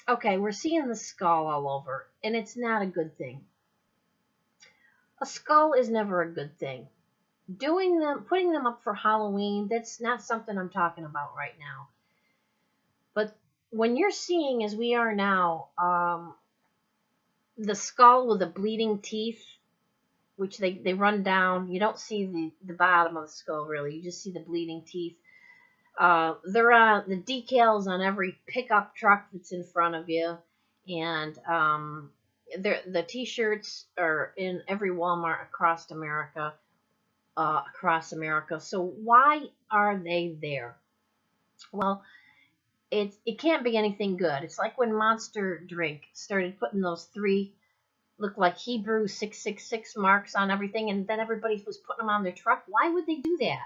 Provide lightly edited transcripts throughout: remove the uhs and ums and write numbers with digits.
Okay, we're seeing the skull all over, and it's not a good thing. A skull is never a good thing. Putting them up for Halloween, that's not something I'm talking about right now. But when you're seeing, as we are now, the skull with the bleeding teeth, which they run down, you don't see the bottom of the skull really, you just see the bleeding teeth. They're on the decals on every pickup truck that's in front of you, and the T-shirts are in every Walmart across America. So why are they there? Well, it can't be anything good. It's like when Monster Drink started putting those three look like Hebrew 666 marks on everything, and then everybody was putting them on their truck. Why would they do that?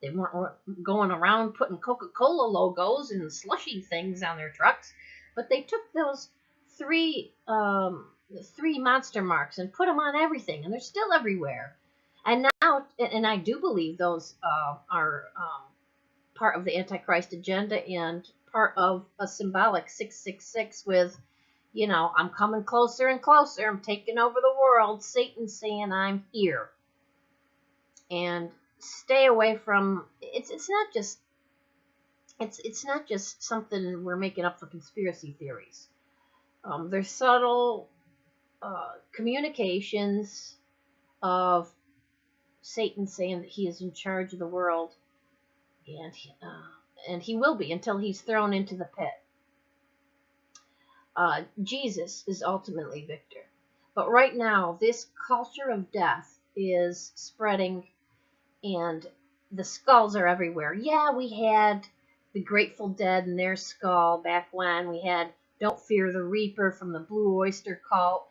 They weren't going around putting Coca-Cola logos and slushy things on their trucks, but they took those three monster marks and put them on everything, and they're still everywhere. And now, and I do believe those are part of the Antichrist agenda and part of a symbolic 666 with, I'm coming closer and closer. I'm taking over the world. Satan saying I'm here. And stay away from it's not just something we're making up for conspiracy theories. There's subtle communications of Satan saying that he is in charge of the world, and he will be until he's thrown into the pit. Jesus is ultimately victor. But right now, this culture of death is spreading, and the skulls are everywhere. Yeah, we had the Grateful Dead and their skull back when. We had Don't Fear the Reaper from the Blue Oyster Cult.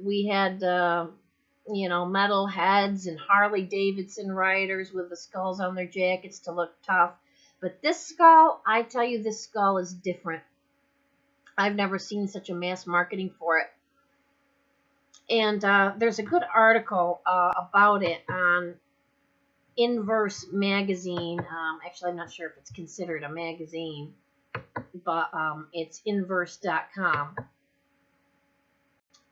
We had, metal heads and Harley Davidson riders with the skulls on their jackets to look tough. But this skull, I tell you, this skull is different. I've never seen such a mass marketing for it. And there's a good article about it on Inverse magazine. Actually, I'm not sure if it's considered a magazine, but it's inverse.com.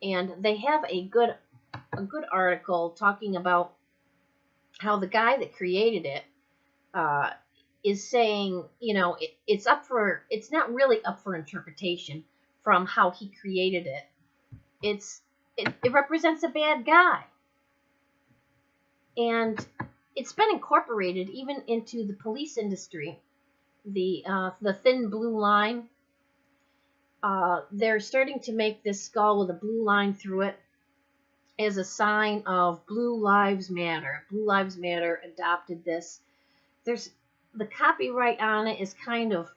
And they have a good article talking about how the guy that created it is saying, it's not really up for interpretation from how he created it. It represents a bad guy. And it's been incorporated even into the police industry. The thin blue line. They're starting to make this skull with a blue line through it as a sign of Blue Lives Matter. Blue Lives Matter adopted this. The copyright on it is kind of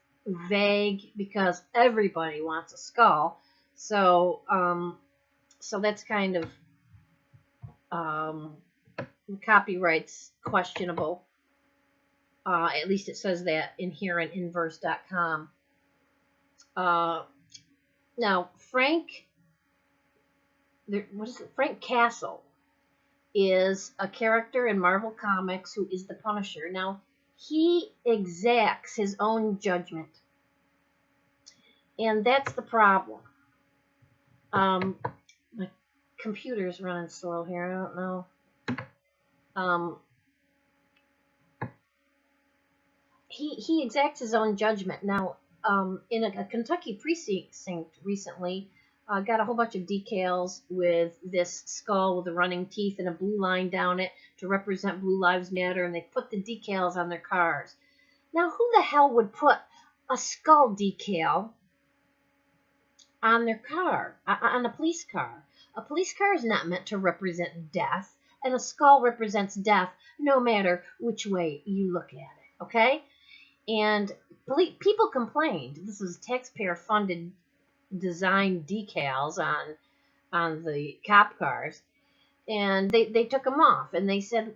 vague because everybody wants a skull. So that's kind of copyright's questionable. At least it says that in here in inverse.com. Now, Frank Castle is a character in Marvel Comics who is the Punisher. Now, he exacts his own judgment. And that's the problem. My computer's running slow here. I don't know. He exacts his own judgment. Now, in a Kentucky precinct recently, got a whole bunch of decals with this skull with the running teeth and a blue line down it to represent Blue Lives Matter, and they put the decals on their cars. Now, who the hell would put a skull decal on their car, on a police car? A police car is not meant to represent death, and a skull represents death no matter which way you look at it, okay? And people complained. This was taxpayer-funded design decals on the cop cars, and they took them off, and they said,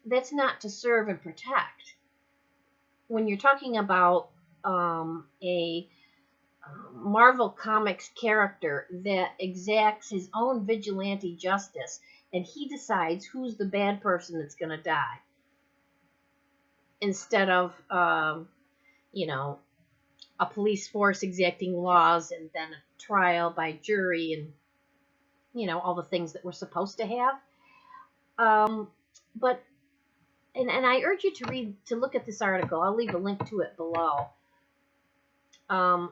that's not to serve and protect. When you're talking about a Marvel Comics character that exacts his own vigilante justice, and he decides who's the bad person that's going to die, instead of, a police force exacting laws, and then a trial by jury, and all the things that we're supposed to have. But and I urge you to look at this article. I'll leave a link to it below.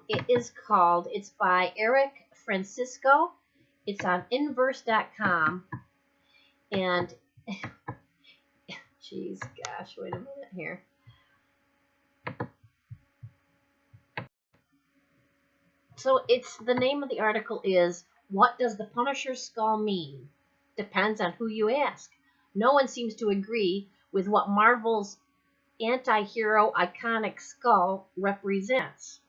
It's by Eric Francisco. It's on inverse.com. And, geez, gosh, wait a minute here. So the name of the article is, "What Does the Punisher's Skull Mean? Depends on who you ask. No one seems to agree with what Marvel's anti-hero iconic skull represents."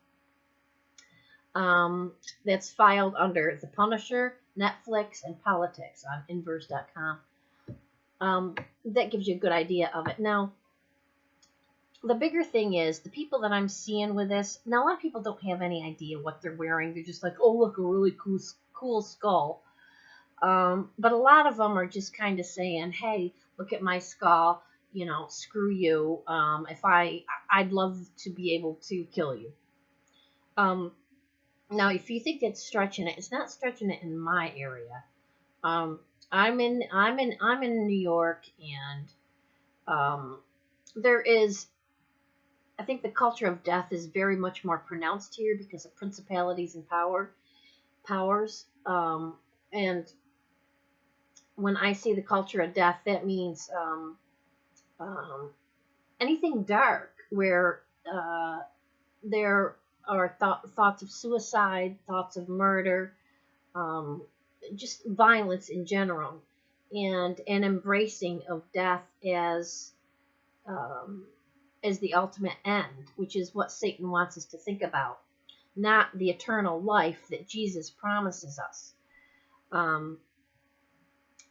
That's filed under The Punisher, Netflix, and Politics on inverse.com. That gives you a good idea of it. Now, the bigger thing is, the people that I'm seeing with this, now a lot of people don't have any idea what they're wearing. They're just like, oh, look, a really cool skull. But a lot of them are just kind of saying, hey, look at my skull, screw you. I'd love to be able to kill you. Now, if you think it's stretching it, it's not stretching it in my area. I'm in New York, and there is, I think the culture of death is very much more pronounced here because of principalities and powers. And when I say the culture of death, that means anything dark, where there are thoughts of suicide, thoughts of murder, just violence in general, and an embracing of death as the ultimate end, which is what Satan wants us to think about, not the eternal life that Jesus promises us.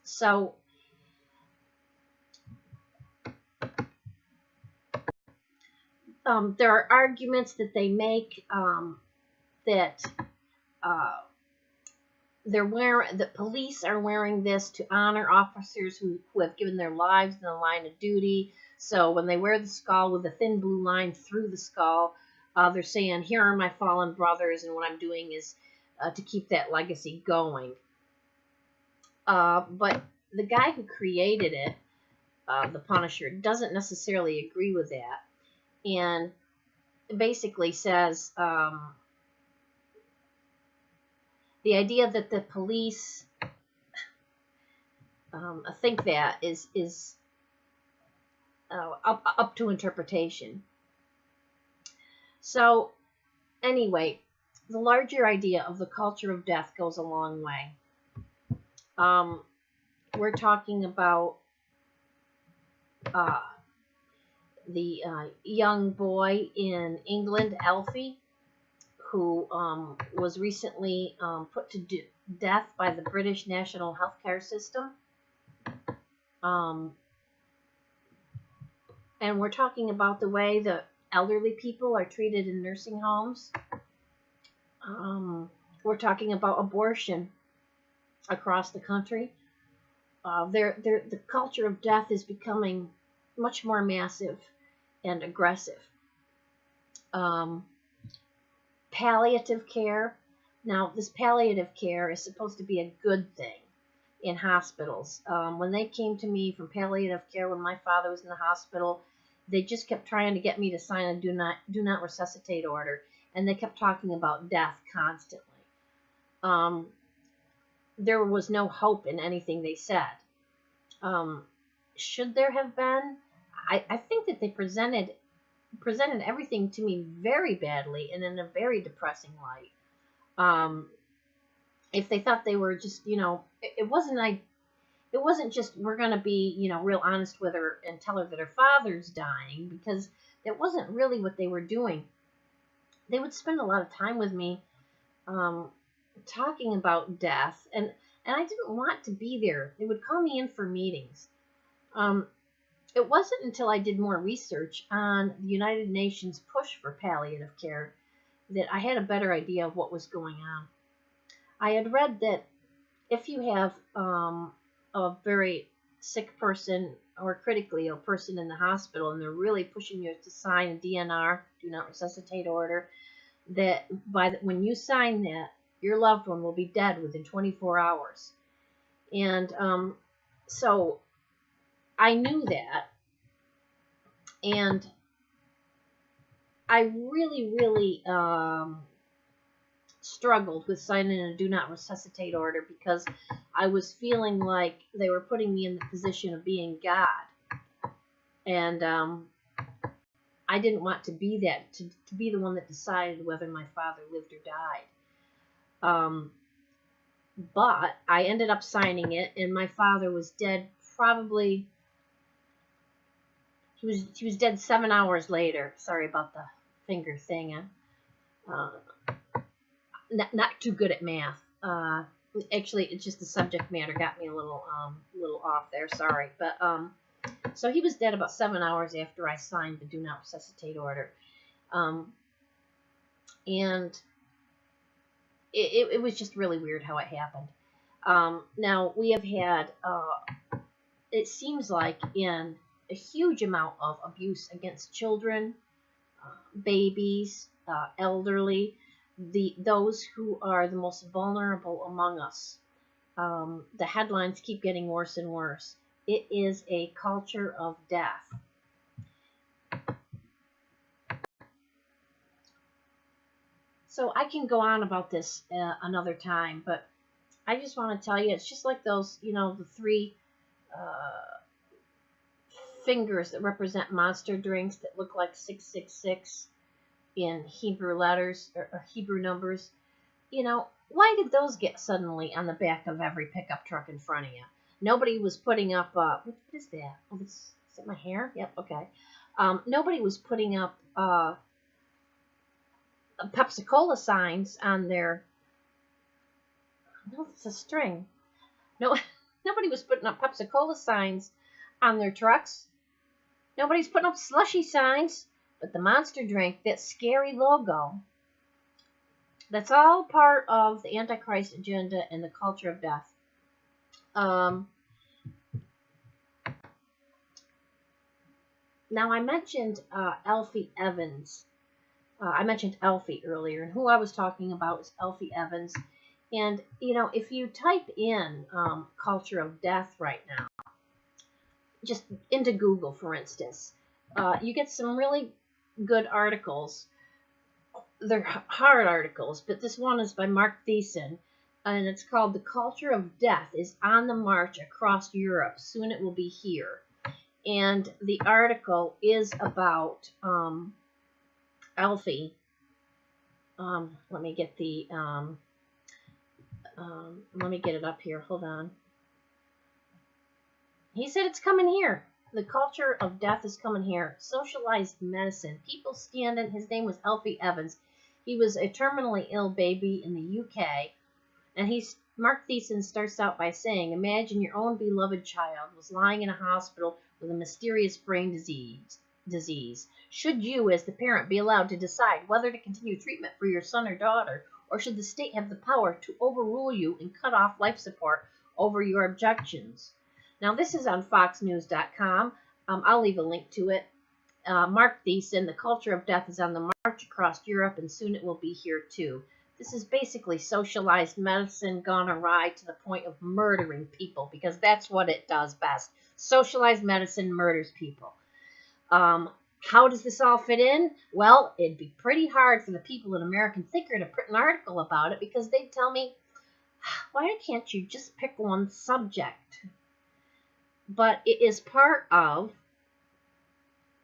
So there are arguments that they make that that police are wearing this to honor officers who have given their lives in the line of duty. So when they wear the skull with a thin blue line through the skull, they're saying, here are my fallen brothers, and what I'm doing is to keep that legacy going. But the guy who created it, the Punisher, doesn't necessarily agree with that, and basically says the idea that the police think that is up to interpretation. So anyway, the larger idea of the culture of death goes a long way. We're talking about the young boy in England, Alfie, who was recently put to death by the British National Healthcare System. And we're talking about the way that elderly people are treated in nursing homes. We're talking about abortion across the country. The culture of death is becoming much more massive and aggressive. Palliative care. Now, this palliative care is supposed to be a good thing in hospitals. When they came to me from palliative care when my father was in the hospital, they just kept trying to get me to sign a do not resuscitate order, and they kept talking about death constantly. There was no hope in anything they said. Should there have been? I think that they presented everything to me very badly and in a very depressing light. If they thought they were just, it wasn't just, we're going to be, real honest with her and tell her that her father's dying, because that wasn't really what they were doing. They would spend a lot of time with me talking about death, and I didn't want to be there. They would call me in for meetings. It wasn't until I did more research on the United Nations push for palliative care that I had a better idea of what was going on. I had read that if you have a very sick person or critically ill person in the hospital, and they're really pushing you to sign a DNR, do not resuscitate order, that when you sign that, your loved one will be dead within 24 hours. And so I knew that, and I really struggled with signing a do not resuscitate order because I was feeling like they were putting me in the position of being God. And I didn't want to be that, to be the one that decided whether my father lived or died. But I ended up signing it, and my father was dead probably, he was dead 7 hours later. Sorry about the finger thing. Not too good at math. Actually, it's just the subject matter got me a little off there. Sorry, but so he was dead about 7 hours after I signed the do not resuscitate order, and it was just really weird how it happened. Now we have had, it seems like, in a huge amount of abuse against children, babies, elderly, those who are the most vulnerable among us. The headlines keep getting worse and worse. It is a culture of death. So I can go on about this another time, but I just want to tell you, it's just like those, the three fingers that represent monster drinks that look like 666 in Hebrew letters or Hebrew numbers. Why did those get suddenly on the back of every pickup truck in front of you? Nobody was putting up, what is that? Oh, is it my hair? Yep, okay. Nobody was putting up Pepsi-Cola signs on their, no, it's a string. No, nobody was putting up Pepsi-Cola signs on their trucks. Nobody's putting up slushy signs, but the monster drink, that scary logo, that's all part of the Antichrist agenda and the culture of death. Now, I mentioned Alfie Evans. I mentioned Alfie earlier, and who I was talking about is Alfie Evans. And, if you type in culture of death right now, just into Google, for instance, you get some really good articles. They're hard articles, but this one is by Marc Thiessen, and it's called "The Culture of Death is on the March Across Europe. Soon it will be here." And the article is about Alfie. Let me get the let me get it up here. Hold on. He said it's coming here. The culture of death is coming here. Socialized medicine. People standing. His name was Alfie Evans. He was a terminally ill baby in the UK. And Marc Thiessen starts out by saying, imagine your own beloved child was lying in a hospital with a mysterious brain disease. Should you, as the parent, be allowed to decide whether to continue treatment for your son or daughter, or should the state have the power to overrule you and cut off life support over your objections? Now, this is on foxnews.com. I'll leave a link to it. Marc Thiessen, the culture of death is on the march across Europe, and soon it will be here too. This is basically socialized medicine gone awry to the point of murdering people, because that's what it does best. Socialized medicine murders people. How does this all fit in? Well, it'd be pretty hard for the people in American Thinker to print an article about it, because they'd tell me, why can't you just pick one subject? But it is part of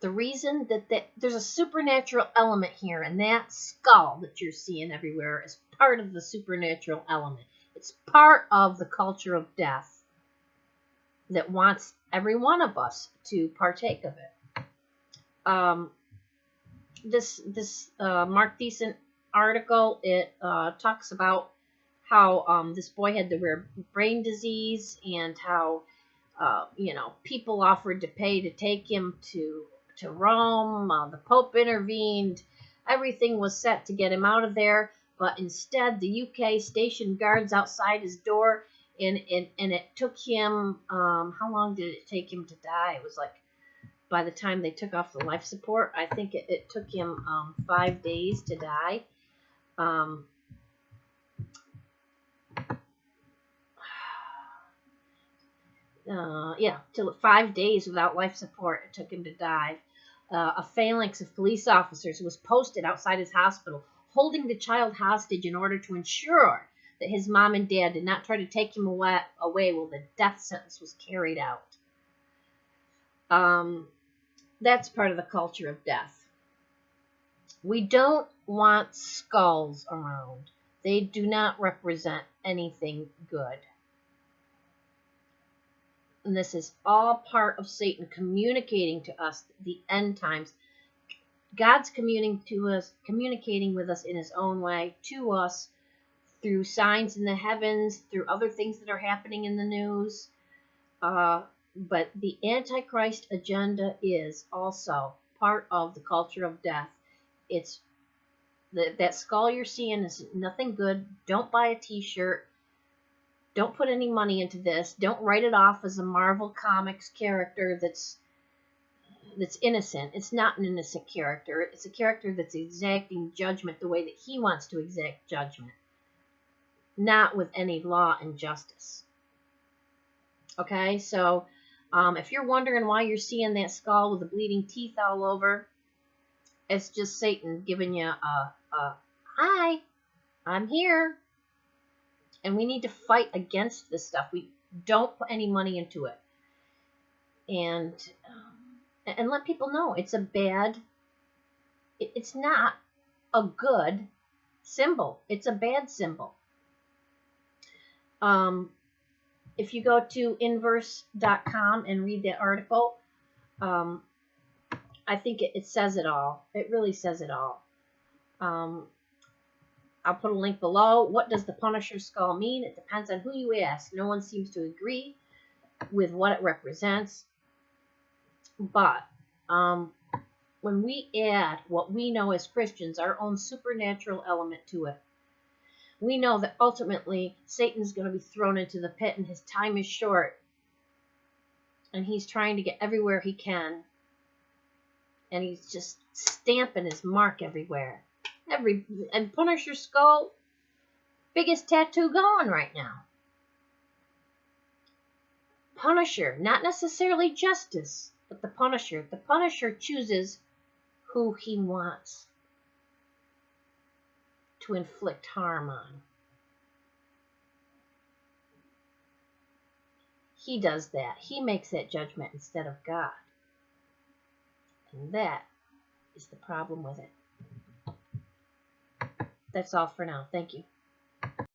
the reason that there's a supernatural element here, and that skull that you're seeing everywhere is part of the supernatural element. It's part of the culture of death that wants every one of us to partake of it. This Marc Thiessen article, it talks about how this boy had the rare brain disease, and how people offered to pay to take him to Rome. The Pope intervened. Everything was set to get him out of there, but instead the UK stationed guards outside his door, and it took him, how long did it take him to die? It was like, by the time they took off the life support, I think it took him 5 days to die. Till 5 days without life support it took him to die. A phalanx of police officers was posted outside his hospital, holding the child hostage in order to ensure that his mom and dad did not try to take him away while the death sentence was carried out. That's part of the culture of death. We don't want skulls around. They do not represent anything good. And this is all part of Satan communicating to us the end times. God's communicating with us in his own way, to us, through signs in the heavens, through other things that are happening in the news. But the Antichrist agenda is also part of the culture of death. It's that skull you're seeing is nothing good. Don't buy a t-shirt. Don't put any money into this. Don't write it off as a Marvel Comics character that's innocent. It's not an innocent character. It's a character that's exacting judgment the way that he wants to exact judgment, not with any law and justice. Okay, so if you're wondering why you're seeing that skull with the bleeding teeth all over, it's just Satan giving you a hi, I'm here. And we need to fight against this stuff. We don't put any money into it. And let people know it's a bad, it's not a good symbol. It's a bad symbol. If you go to inverse.com and read that article, I think it says it all. It really says it all. I'll put a link below. What does the Punisher skull mean? It depends on who you ask. No one seems to agree with what it represents. But when we add what we know as Christians, our own supernatural element to it, we know that ultimately Satan's going to be thrown into the pit and his time is short. And he's trying to get everywhere he can. And he's just stamping his mark everywhere. And Punisher skull, biggest tattoo going right now. Punisher, not necessarily justice, but the Punisher. The Punisher chooses who he wants to inflict harm on. He does that. He makes that judgment instead of God. And that is the problem with it. That's all for now. Thank you.